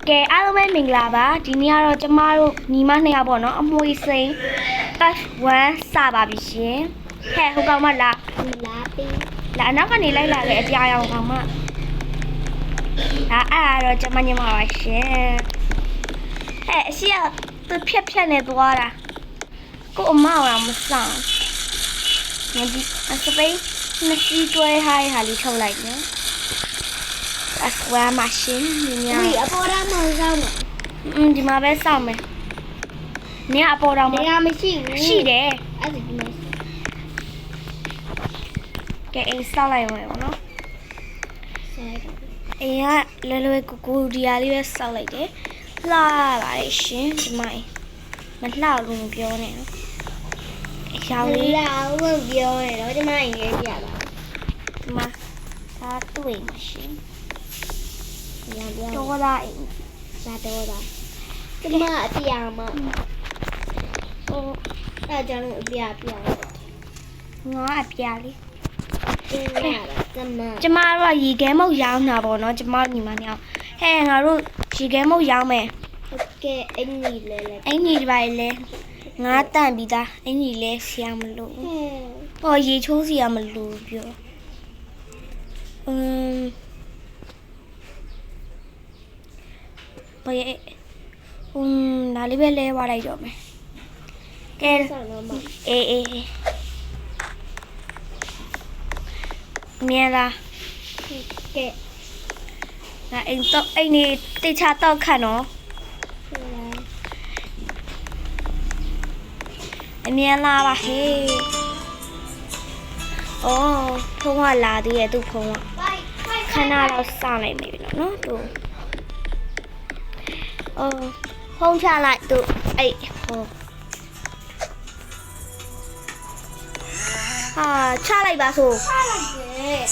ကဲအားလုံးပဲမင်္ဂလာပါဒီနေ့ကတော့ကျမတို့ညီမနှစ်ယောက်ပေါ့နော်အမွေစိန် Part 1 စပါပြီရှင်ဟဲ့ဟိုကောင်မလာပြီးလာနောက်ကနေလိုက်လာခဲ့အပြာရောင်ကောင်မဒါအဲ့ဒါတော့ကျမညီမပါရှင်ဟဲ့အရှိကသူဖြတ်နေသွားတာကိုအမအောင်မဆောင်ငါဒီအစပိန်မစီတွဲဟာလေးထုတ်လိုက်နော်အစဝါမရှင်ညဒီအပေါ်ရမဆောင်မယ်ဒီမှာပဲစောင့်မယ်။နင်ကအပေါ်တော်မှာနေရာမရှိဘူး။ရှိတယ်။အဲ့ဒါဒီမှာ။ကဲအိမ်စောင့်လိုက်မယ်ပေါ့နော်။ဆိုင်တော့။အိမ်ကလွယ်လွယ်ကူကူဒီဟာလေးပဲစောင့်လိုက်တယ်။လှပါရဲ့ရှင်ဒီမှာမလှလို့မပြောနဲ့နော်။အရောင်လေးလာဝင်ပြောနေတော့ဒီမှာရေးပြပါ။ဒီမှာဒါတွေ့မှာရှင်။ညာပြောတော့လာအိမ်လာတော့တာဒီမှာအပြာမဟိုအဲ့ကြောင့်အပြာပြာငါအပြာလေးဒီမှာကျမတို့ကရေခဲမုတ်ရောင်းတာပေါ့နော်ကျမတို့ညီမနှစ်ယောက်ဟဲ့ငါတို့ရေခဲမုတ်ရောင်းမယ်ဟုတ်ကဲ့အင်ကြီးလဲအင်ကြီးဒီပါလေငါတန့်ပြီးသားအင်ကြီးလဲဆရာမလို့ဟောရေချိုးစီရမလို့ပြောဘယ်ဒါလေးပဲလဲသွားလိုက်တော့မယ်ကဲအေးမြင်လားကဲငါအိမ်နေတိတ်ချတော့ခတ်နော်အမြင်လားပါဟေးအော်ဖုန်းကလာသေးရဲ့သူ့ဖုန်းကခဏတော့စောင့်လိုက်မယ်ပြီနော်သူဖုန်းချလိုက်သူအဲ့ဟိုချလိုက်ပါဆိုချလိုက်တယ်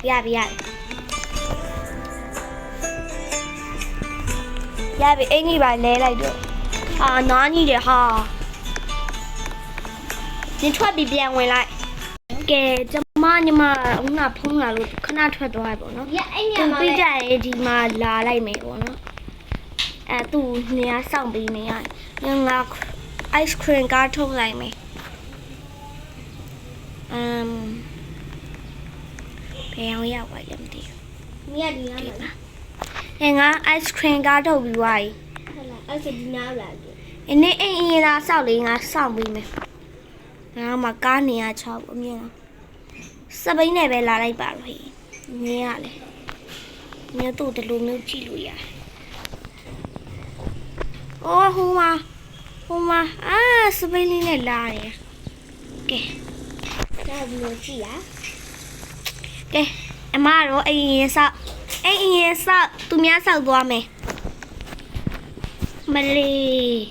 ရပြီအင်ကြီးပါလဲလိုက်တော့နားကြီးတယ်ဟာဒီထွက်ပြီးပြန်ဝင်လိုက်ကဲကျမညီမဦးနာဖုန်းလာလို့ခဏထွက်သွားပြီပေါ့နော်သူပြီးကြရင်ဒီမှာလာလိုက်မယ်ပေါ့နော်သူနေရာစောင့်ပြီးနေရတယ်ငါ ice cream ကားထုတ်လိုက်မယ်ဘယ်အောင်ရောက်သွားလဲမသိဘူးမြတ်ဒီနားငါ ice cream ကားထုတ်ပြီးသွားပြီဟုတ်လားအဲ့ဒါဒီနားလာတယ်အင်းအင်းလာစောက်လေးငါစောင့်ပြီးမယ်ငါမှကားနေရ6အမြင်လားစပိန်နဲ့ပဲလာလိုက်ပါလို့ဟေးမြင်ရလေမြင်တို့ဒီလိုမျိုးကြည့်လို့ရတယ်အော်ဟိုမှာစပိန်လေးနဲ့လာတယ်ကဲဒါဘလို့ကြည့်လားကဲအမတော့အိမ်ရင်ဆောက်သူများဆောက်သွားမယ်မလေး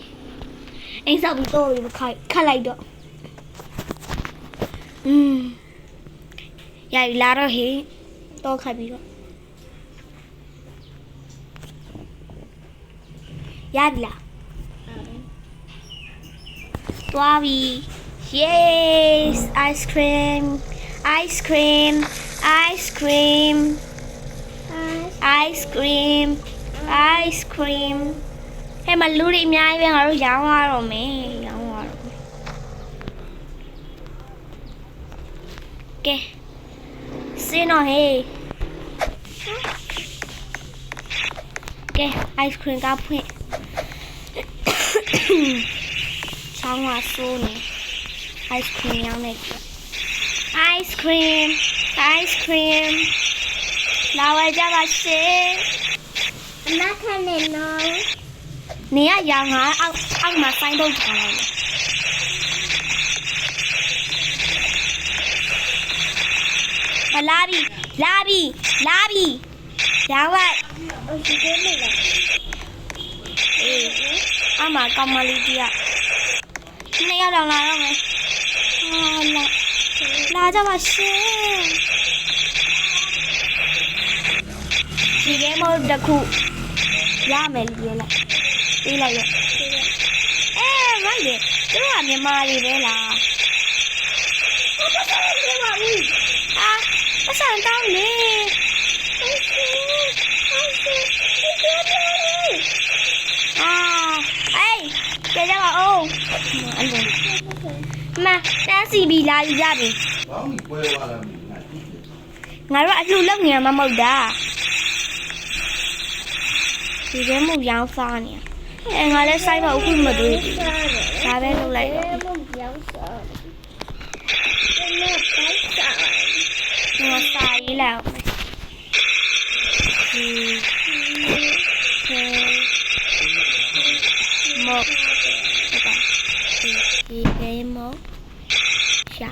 အိမ်ဆောက်ပြီးတော့ခတ်လိုက်တော့ရပြီလာတော့ဟေးတော့ခတ်ပြီးတော့ရပြီလားသွားပြီ yes ice cream ice cream ice cream ice cream ice cream ဟဲ့မလူတွေအများကြီးပဲငါတို့ရောင်းရတော့မယ်ကဲစင်းတော့ဟေးကဲ ice cream ကဖွင့်ချောင်းကဆိုးနေ ice cream ရောင်းနေice cream လာဝဲကြပါစေအမခနဲ့နော်နေရရောင်ငါအောက်မှာဆိုင်တော့ထားလိုက်တယ်လာပြီရောင်းလိုက်ဒီကိမေးလားအမကမလေးကြီးနှစ်ယောက်တော့လာတော့မယ်လာကြပါရှင်ဒီကဲမို့တခုရမယ်လို့ပြောလိုက်ပေးလိုက်ရမိုက်တယ်သူကမြန်မာလေးပဲလားပတ်စံတောင်းလေ မှာတန်းစီပြီးလာယူကြပြီ ဘာမှမပွဲသွားလားမသိဘူး ငါတို့အလှလောက်နေမှာမဟုတ်တာဒီထဲမှာရောင်းစားနေငါလည်းဆိုင်မအခုမတွေ့ဘူးဒါပဲလုပ်လိုက်တော့ မပြောင်းစားမပိုက်စား ငါစာရေးလိုက်အောင်မောဒီမောရှာ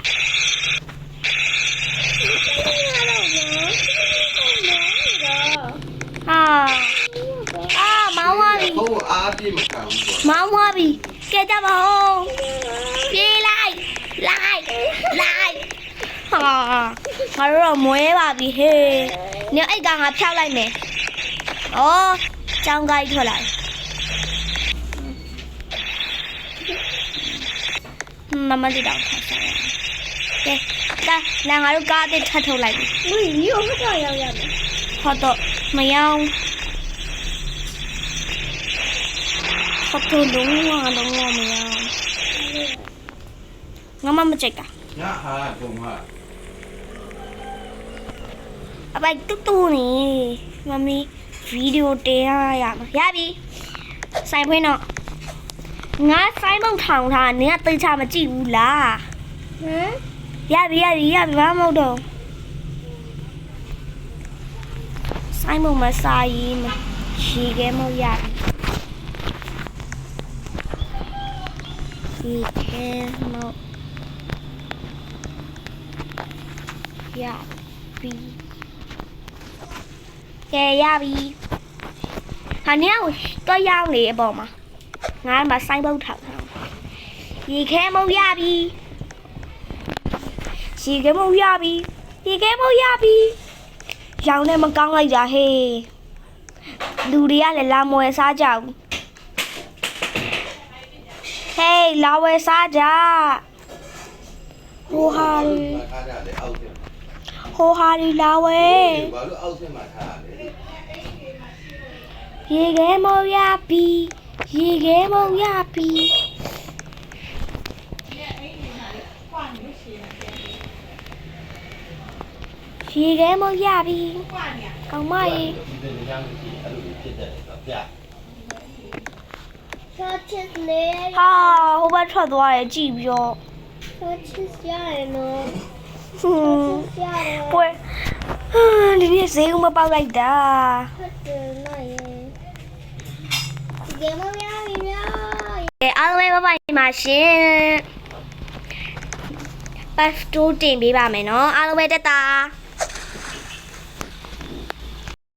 မောင်းသွားပြီ ဟိုအားပြေးမခံဘူး မောင်းသွားပြီကဲကြပါဦးပြေးလိုက်ဟာငါတို့မွဲပါပြီဟေးညအိတ်ကငါဖျောက်လိုက်မယ်ဩចောင်းကိုက်ထွက်လာမမဒီတော့ထားစားကဲလာငါတို့ကားအစ်ထပ်ထုတ်လိုက်ပြီ မင်းရောဟတော့ရောက်ရမယ် ဟုတ်တော့မယောင်းဟုတ်တော့လုံးဝမယောင်းငါမကြိုက်တာ ညဟာပုံဟာ အပိုက်တူနေမမီဗီဒီယိုတင်ရမှာရပြီဆိုင်ဖွင့်တော့ငါဆိုင်မုံထောင်ထားနင်ကသိချမကြည့်ဘူးလား ဟမ် ရပြီဘာမဟုတ်တော့ဆိုင်မုံမစာရေးမရှိခဲမရပြီရှိခဲမရပြီကဲရပြီဟာနေတော့ရောက်နေအပေါ်မှာငါမှဆိုင်ပုတ်ထောက်ထားရေခဲမုံရပြီရေခဲမုံရပြီရောင်နဲ့မကောင်းလိုက်တာဟေးလူတွေကလည်းလာမွယ်စားကြဘူးဟေးလာဝယ်စားကြဟိုဟာရီ ထားကြတယ်အောက်တယ် လာဝယ် ဘာလို့အောက်ဆက်မှာထားရလဲ ရေခဲမုံရပြီကောင်းမကြီး ဒီနေ့ညမရှိအဲ့လိုဖြစ်တယ်တော့ပြ ဆောချစ်လေ ဟာဟိုဘက်ထွက်သွားတယ်ကြည့်ပြီးတော့ ဆောချစ်ရတယ်နော် ဟွန်းပွဲဒီနေ့ဈေးကမပေါက်လိုက်တာ ဟုတ်တယ်နော်ရေဒီမမရပြီများ ကဲအားလုံးပဲပါပါရှင်ပတ်တိုးတင်ပေးပါမယ်နော်အားလုံးပဲတက်တာ